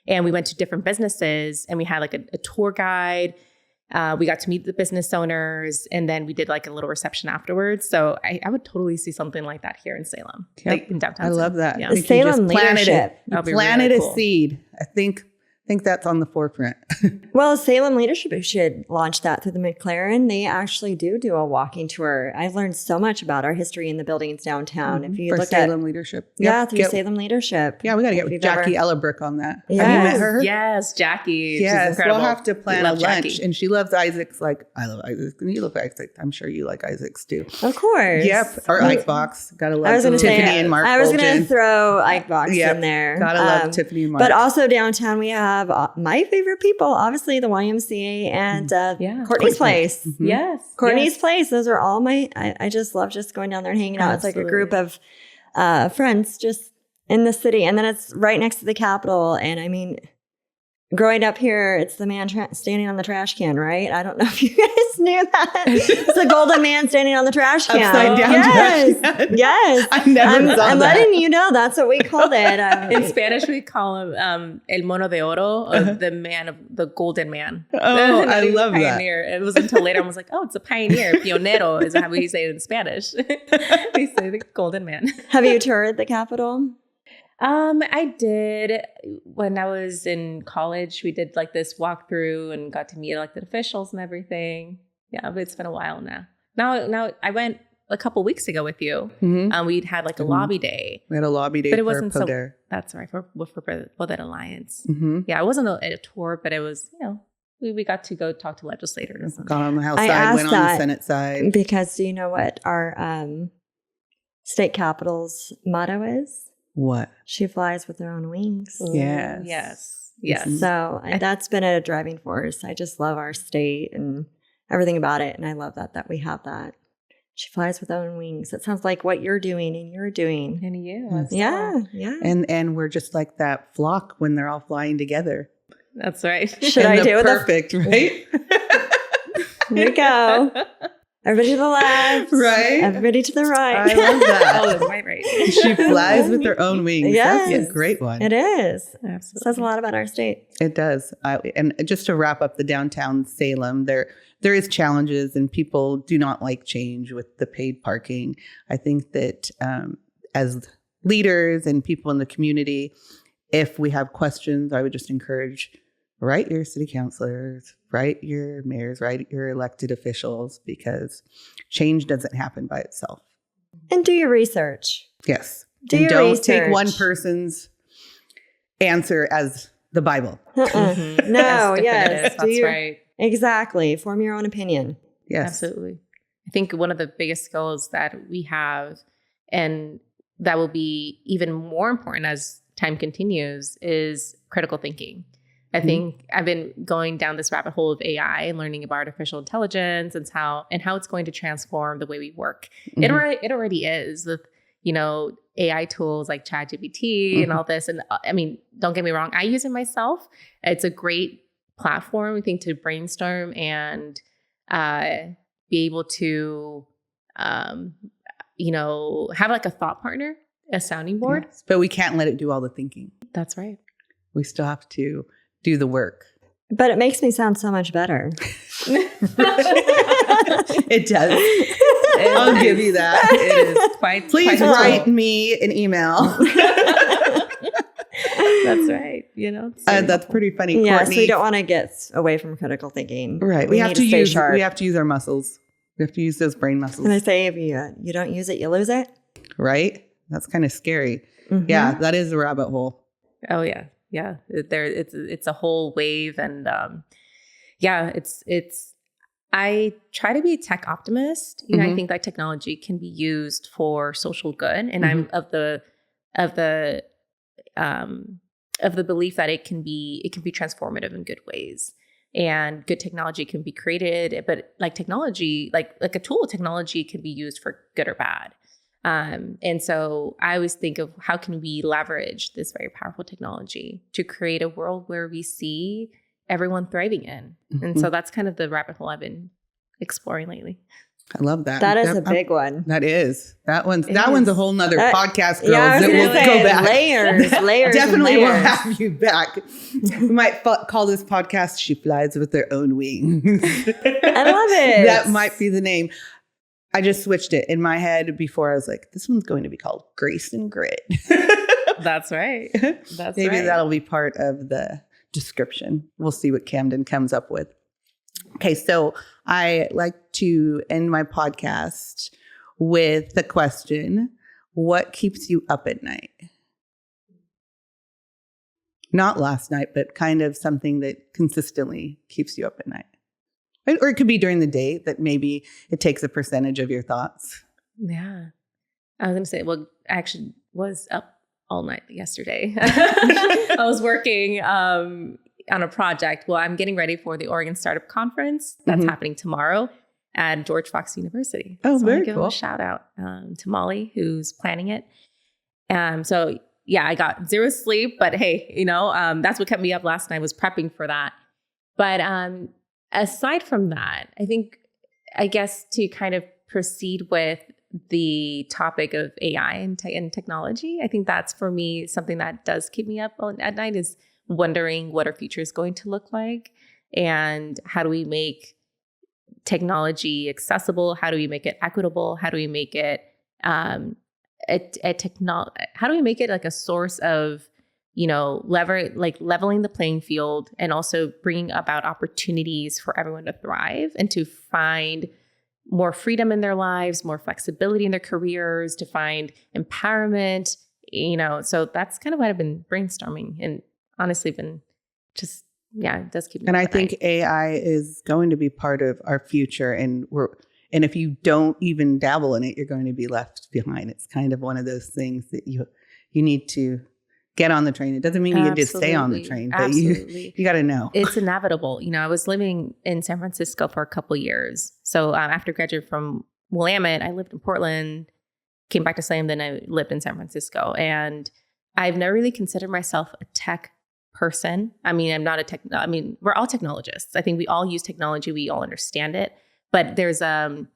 and we went to different businesses, and we had like a tour guide. We got to meet the business owners, and then we did like a little reception afterwards. So I would totally see something like that here in Salem, like in downtown. I love that. Yeah. The Salem leadership. You planted a seed. I think that's on the forefront. Well, Salem leadership should launch that through the McLaren. They actually do a walking tour. I've learned so much about our history in the buildings downtown. If you For look Salem leadership. through Salem leadership. Yeah, we got to get If you've Jackie Ellebrook on that. Yes. Have you met her? Yes, Jackie. Yes, She's incredible. we'll have to plan a Love lunch. Jackie. And she loves Isaac's. Like, I love Isaac's. And you love Isaac. I'm sure you like Isaac's too. Of course. Yep. Or Icebox. Gotta I was love going to Tiffany say, and Mark. I was going to Bolgen. throw Icebox Yep. in there. Gotta love Tiffany and Mark. But also downtown, we have my favorite people, obviously the YMCA and Courtney's Place. Mm-hmm. Yes. Courtney's Place. Those are all I just love just going down there and hanging out. Absolutely. It's like a group of friends just in the city. And then it's right next to the Capitol. And I mean, growing up here, it's the man standing on the trash can, right? I don't know if you guys knew that. It's the golden man standing on the trash can. Upside down yes. trash can. Yes. I never saw I'm that. letting you know that's what we called it. In Spanish, we call him El Mono de Oro, or the man of the golden man. Oh, I He's a love that. pioneer. It wasn't until later I was like, oh, it's a pioneer. Pionero is how we say it in Spanish. We say the golden man. Have you toured the Capitol? I did when I was in college. We did like this walkthrough and got to meet elected officials and everything. Yeah, but it's been a while now. Now I went a couple weeks ago with you. Mhm. We'd had like a lobby day. We had a lobby day But it for wasn't so- Poder. That's right, for that alliance. Mm-hmm. Yeah, it wasn't a tour, but it was, you know, we got to go talk to legislators. Got on the House I side, asked went on the that Senate side. Because do you know what our state capitol's motto is? What? She flies with her own wings. Yes. Yes. Yes. So that's been a driving force. I just love our state and everything about it. And I love that we have that. She flies with her own wings. It sounds like what you're doing and you're doing. And you. Yes. as Yeah. well. Yeah. And we're just like that flock when they're all flying together. That's right. Should And I the do it? perfect, right? Here we go. Everybody to the left. Right? Everybody to the right. I love that. Oh, that's right. She flies with her own wings. Yes. That's a great one. It is. Absolutely. Says a lot about our state. It does. And just to wrap up the downtown Salem, there is challenges, and people do not like change with the paid parking. I think that as leaders and people in the community, if we have questions, I would just encourage, write your city councilors, write your mayors, write your elected officials, because change doesn't happen by itself. And do your research. Yes. Do and your don't research. take one person's answer as the Bible. Mhm. No, Yes, yes. definitive. Do That's your- right. Exactly. Form your own opinion. Yes. Absolutely. I think one of the biggest skills that we have, and that will be even more important as time continues, is critical thinking. I think I've been going down this rabbit hole of AI and learning about artificial intelligence and how it's going to transform the way we work. It already is with, AI tools like ChatGPT and all this. And I mean, don't get me wrong, I use it myself. It's a great platform, I think, to brainstorm and be able to, have like a thought partner, a sounding board. Yes. But we can't let it do all the thinking. That's right. We still have to do the work. But it makes me sound so much better. It does. I'll give you that. It is quite. Please quite write me an email. That's right. That's pretty funny. Yes, Courtney. we don't want to get away from critical thinking. Right. We have need to stay use sharp. we have to use our muscles. We have to use those brain muscles. And I say, if you don't use it, you lose it. Right? That's kind of scary. Mhm. Yeah, that is a rabbit hole. Oh yeah, yeah. It's a whole wave, and it's. I try to be a tech optimist. I think that technology can be used for social good, and I'm of the belief that it can be transformative in good ways, and good technology can be created. But like technology, like a tool of technology, can be used for good or bad. And so I always think of how can we leverage this very powerful technology to create a world where we see everyone thriving in. And so that's kind of the rabbit hole I've been exploring lately. I love that. That is a big one. That is. That one's It one's a is. whole nother podcast, girls. Yeah, I was that gonna we'll say, go back. layers, Definitely and will layers. have you back. We might call this podcast "She Flies with Their Own Wings." I love it. That might be the name. I just switched it in my head before. I was like, this one's going to be called Grace and Grit. That's right. That's Maybe right. that'll be part of the description. We'll see what Camden comes up with. Okay, so I like to end my podcast with the question, what keeps you up at night? Not last night, but kind of something that consistently keeps you up at night. Or it could be during the day that maybe it takes a percentage of your thoughts. Yeah. I was going to say, well, I actually was up all night yesterday. I was working on a project. Well, I'm getting ready for the Oregon Startup Conference that's happening tomorrow at George Fox University. Oh, so very I give cool. a shout out to Molly, who's planning it. So yeah, I got zero sleep, but hey, that's what kept me up last night, was prepping for that. But aside from that, I guess to kind of proceed with the topic of AI and technology, I think that's, for me, something that does keep me up at night, is wondering what our future is going to look like, and how do we make technology accessible? How do we make it equitable? How do we make it how do we make it like a source of leveling the playing field, and also bringing about opportunities for everyone to thrive and to find more freedom in their lives, more flexibility in their careers, to find empowerment, so that's kind of what I've been brainstorming, and honestly been just, it does keep me And up I at think night. AI is going to be part of our future, and if you don't even dabble in it, you're going to be left behind. It's kind of one of those things that you need to get on the train. It doesn't mean you get to stay on the train, but you got to know. It's inevitable. I was living in San Francisco for a couple of years. So after graduating from Willamette, I lived in Portland, came back to Salem, then I lived in San Francisco. And I've never really considered myself a tech person. We're all technologists. I think we all use technology. We all understand it. But and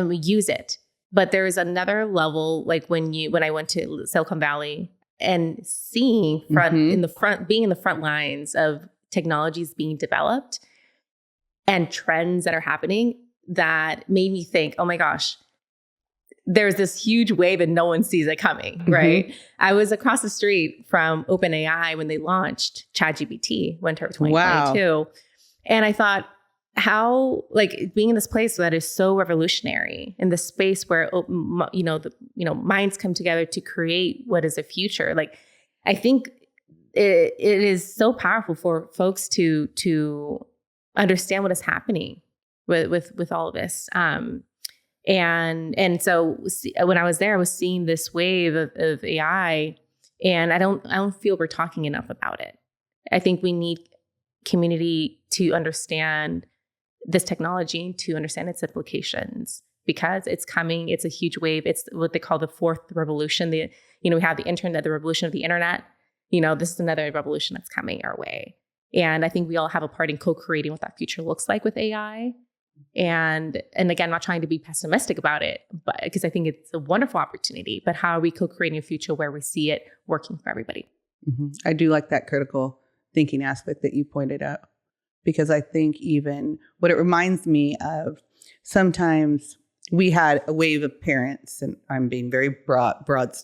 we use it. But there is another level, like when I went to Silicon Valley and seeing being in the front lines of technologies being developed, and trends that are happening that made me think, oh my gosh, there's this huge wave and no one sees it coming, right? I was across the street from OpenAI when they launched ChatGPT, winter of 2022. Wow. And I thought, how, like, being in this place that is so revolutionary, in this space where, minds come together to create what is a future. Like, I think it is so powerful for folks to understand what is happening with all of this. And so when I was there, I was seeing this wave of AI, and I don't feel we're talking enough about it. I think we need community to understand this technology, to understand its implications, because it's coming. It's a huge wave. It's what they call the fourth revolution. We have the internet, the revolution of the internet. This is another revolution that's coming our way. And I think we all have a part in co-creating what that future looks like with AI. And again, not trying to be pessimistic about it, but because I think it's a wonderful opportunity, but how are we co-creating a future where we see it working for everybody? Mm-hmm. I do like that critical thinking aspect that you pointed out, because I think even what it reminds me of, sometimes we had a wave of parents, and I'm being very broad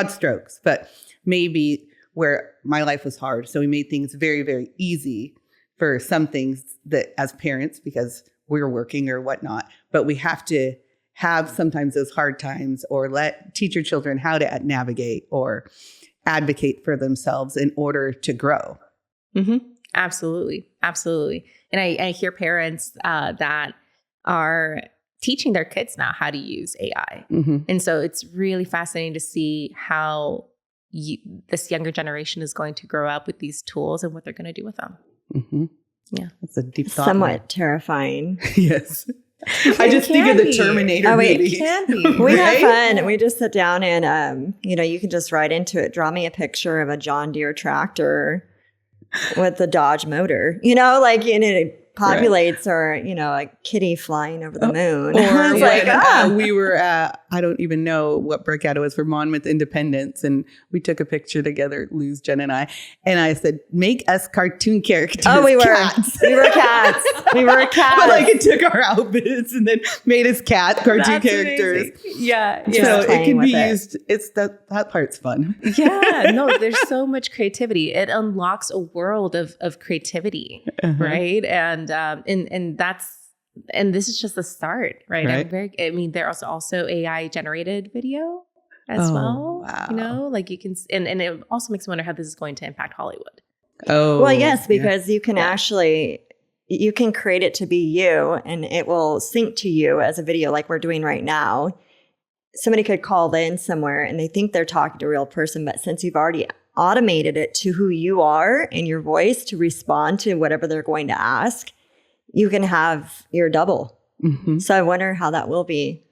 strokes, but maybe where my life was hard. So we made things very, very easy for some things that as parents, because we're working or whatnot, but we have to have sometimes those hard times, or teach your children how to navigate or advocate for themselves in order to grow. Mm-hmm. Absolutely. Absolutely. And I hear parents that are teaching their kids now how to use AI. Mm-hmm. And so it's really fascinating to see how this younger generation is going to grow up with these tools and what they're going to do with them. Mm-hmm. Yeah. That's a deep thought. Somewhat terrifying. Yes. I just think of the Terminator movie. It can be. We have fun. We just sit down and, you can just write into it. Draw me a picture of a John Deere tractor with the Dodge motor, it populates, or, a kitty flying over the moon. Or when we were I don't even know what breakout it was for Monmouth Independence. And we took a picture together, Luz, Jen, and I said, make us cartoon characters. Oh, we were cats. We were cats. We were cats. But it took our outfits and then made us cartoon characters. Amazing. Yeah. So it can be used. It's that part's fun. Yeah. No, there's so much creativity. It unlocks a world of creativity, right? And this is just the start, right? There's also AI generated video as well. Wow. You can, and it also makes me wonder how this is going to impact Hollywood. Oh, well, yes, because you can you can create it to be you, and it will sync to you as a video, like we're doing right now. Somebody could call in somewhere and they think they're talking to a real person, but since you've already automated it to who you are and your voice to respond to whatever they're going to ask, you can have your double. Mm-hmm. So I wonder how that will be.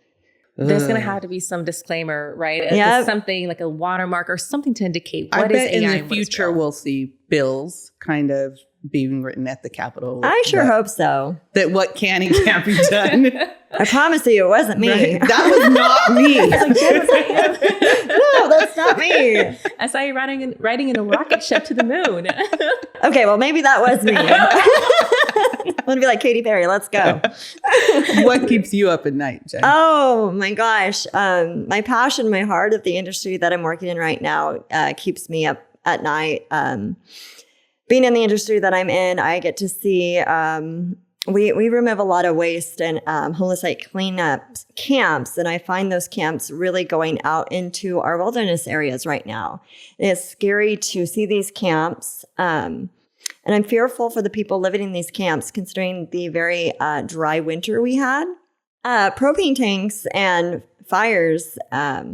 There's going to have to be some disclaimer, right? Yeah. Something like a watermark or something to indicate what is AI. In the future, we'll see bills kind of being written at the Capitol. I sure hope so. That what can and can't be done. I promise you, it wasn't me. Right? That was not me. No, that's not me. I saw you riding in a rocket ship to the moon. Okay, well, maybe that was me. I'm going to be like Katy Perry. Let's go. What keeps you up at night, Jenn? Oh, my gosh. My passion, my heart of the industry that I'm working in right now keeps me up at night. Being in the industry that I'm in, I get to see we remove a lot of waste and homeless site cleanup camps, and I find those camps really going out into our wilderness areas right now. And it's scary to see these camps, and I'm fearful for the people living in these camps, considering the very dry winter we had. Propane tanks and fires are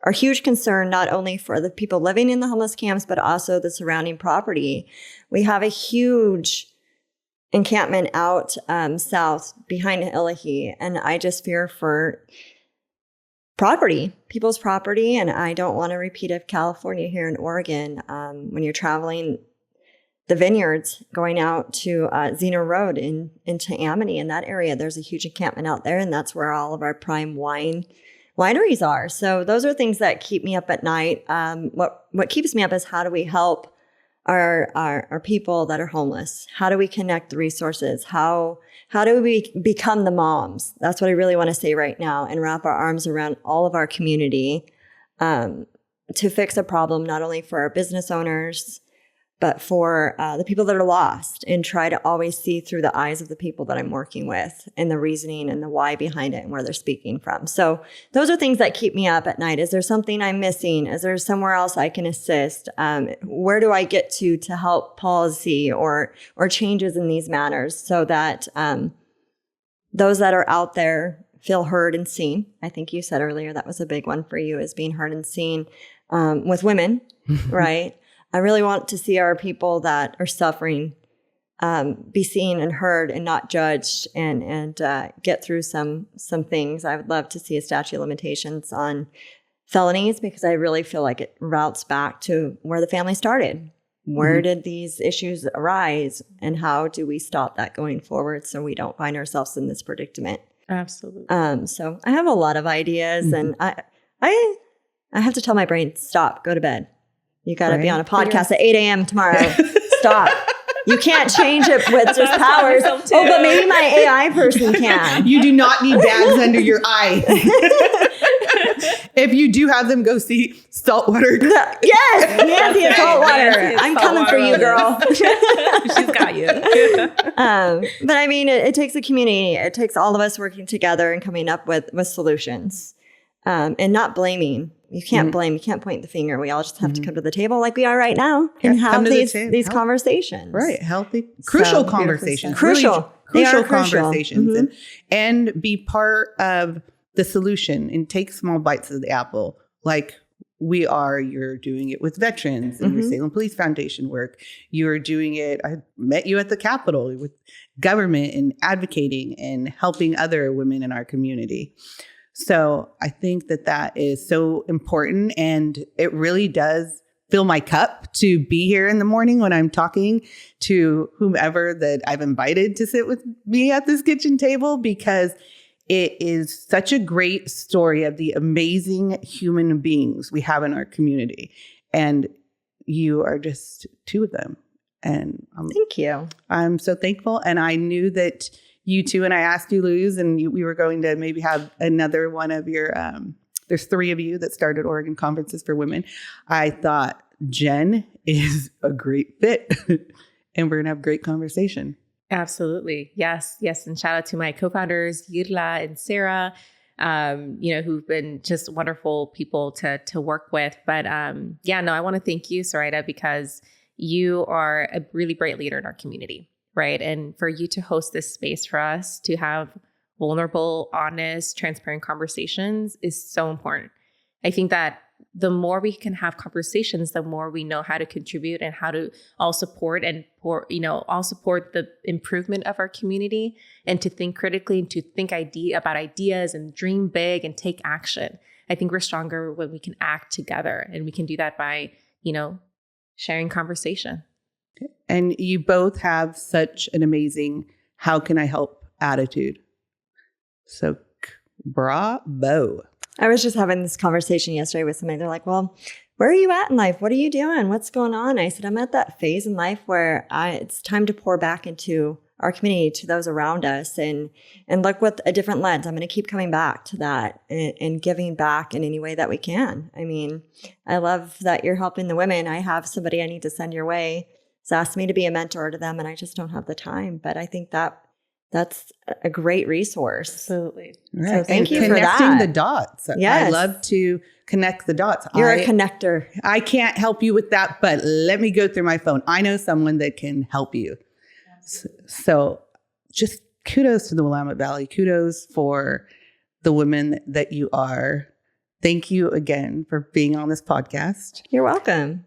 a huge concern, not only for the people living in the homeless camps, but also the surrounding property. We have a huge encampment out south behind Illahee, and I just fear for people's property, and I don't want to repeat of California here in Oregon. When you're traveling the vineyards going out to Zeno Road into Amity, in that area, there's a huge encampment out there, and that's where all of our prime wineries are. So those are things that keep me up at night. What keeps me up is how do we help our people that are homeless? How do we connect the resources? How do we become the moms? That's what I really want to say right now, and wrap our arms around all of our community to fix a problem, not only for our business owners, but for the people that are lost, and try to always see through the eyes of the people that I'm working with and the reasoning and the why behind it and where they're speaking from. So those are things that keep me up at night. Is there something I'm missing? Is there somewhere else I can assist? Where do I get to help policy or changes in these matters so that those that are out there feel heard and seen? I think you said earlier that was a big one for you, is being heard and seen with women, right? I really want to see our people that are suffering be seen and heard and not judged, and get through some things. I would love to see a statute of limitations on felonies, because I really feel like it routes back to where the family started. Where did these issues arise, and how do we stop that going forward so we don't find ourselves in this predicament? Absolutely. So I have a lot of ideas, and I have to tell my brain, stop, go to bed. You got to be on a podcast at 8 a.m. tomorrow. Stop. You can't change it with just powers. Oh, but maybe my AI person can. You do not need bags under your eyes. If you do have them, go see saltwater. Yes, Nancy and saltwater. I'm coming for you, girl. She's got you. But I mean, it takes a community. It takes all of us working together and coming up with solutions, and not blaming. You can't blame. You can't point the finger. We all just have to come to the table like we are right now and have these conversations. Right. Healthy, crucial conversations. Crucial. Crucial conversations. And be part of the solution, and take small bites of the apple. Like we are, you're doing it with veterans and your Salem Police Foundation work. You're doing it. I met you at the Capitol with government and advocating and helping other women in our community. So I think that is so important, and it really does fill my cup to be here in the morning when I'm talking to whomever that I've invited to sit with me at this kitchen table, because it is such a great story of the amazing human beings we have in our community. And you are just two of them. And thank you. I'm so thankful. And I knew that you two, and I asked you, Luz, and we were going to maybe have another one of your, there's 3 of you that started Oregon Conferences for Women. I thought Jenn is a great fit and we're going to have a great conversation. Absolutely. Yes. And shout out to my co-founders, Yirla and Sarah, who've been just wonderful people to work with. But I want to thank you, Soraida, because you are a really great leader in our community. Right. And for you to host this space for us to have vulnerable, honest, transparent conversations is so important. I think that the more we can have conversations, the more we know how to contribute and how to all support all support the improvement of our community, and to think critically and to think about ideas and dream big and take action. I think we're stronger when we can act together, and we can do that by, sharing conversation. And you both have such an amazing how can I help attitude. So bravo. I was just having this conversation yesterday with somebody. They're like, well, where are you at in life? What are you doing? What's going on? I said, I'm at that phase in life where it's time to pour back into our community, to those around us, and look with a different lens. I'm going to keep coming back to that and giving back in any way that we can. I mean, I love that you're helping the women. I have somebody I need to send your way. It's asked me to be a mentor to them, and I just don't have the time. But I think that's a great resource. Absolutely. Right. So thank you for connecting that. the dots. Yes. I love to connect the dots. You're a connector. I can't help you with that, but let me go through my phone. I know someone that can help you. So just kudos to the Willamette Valley. Kudos for the women that you are. Thank you again for being on this podcast. You're welcome.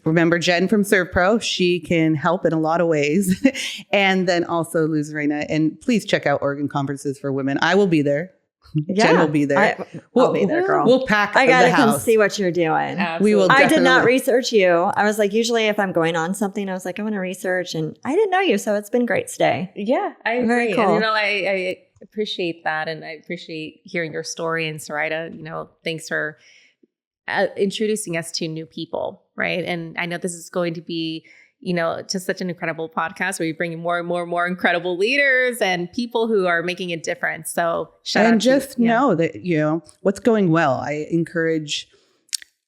Remember Jenn from SERVPRO. She can help in a lot of ways. And then also Luz, Reyna. And please check out Oregon Conferences for Women. I will be there. Yeah, Jenn will be there. I'll be there, girl. We'll pack I gotta the come house. see what you're doing. Absolutely. We will. I did not definitely- research you. I was like, usually if I'm going on something, I was like, I want to research, and I didn't know you, so it's been great today. Yeah, I agree. Very cool. And, I appreciate that, and I appreciate hearing your story. And Soraida, thanks for introducing us to new people, right? And I know this is going to be, just such an incredible podcast where you bring in more and more incredible leaders and people who are making a difference. So shout out and to just know that, what's going well. I encourage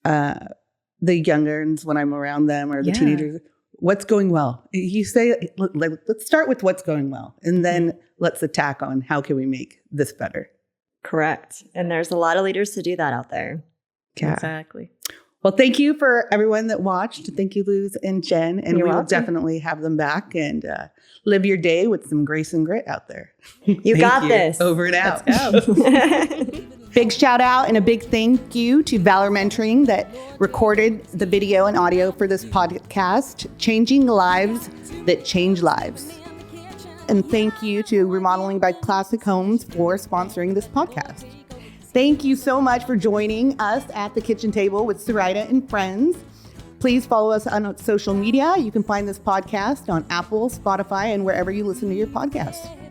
the youngers when I'm around them or the teenagers, what's going well. You say, let's start with what's going well. And then let's attack on how can we make this better. Correct. And there's a lot of leaders to do that out there. Yeah. Exactly. Well, thank you for everyone that watched. Thank you, Luz and Jen. And You're we will welcome. definitely have them back and live your day with some grace and grit out there. You got this. Over and out. Let's go. Big shout out and a big thank you to Valor Mentoring that recorded the video and audio for this podcast, Changing Lives That Change Lives. And thank you to Remodeling by Classic Homes for sponsoring this podcast. Thank you so much for joining us at the kitchen table with Soraida and friends. Please follow us on social media. You can find this podcast on Apple, Spotify, and wherever you listen to your podcasts.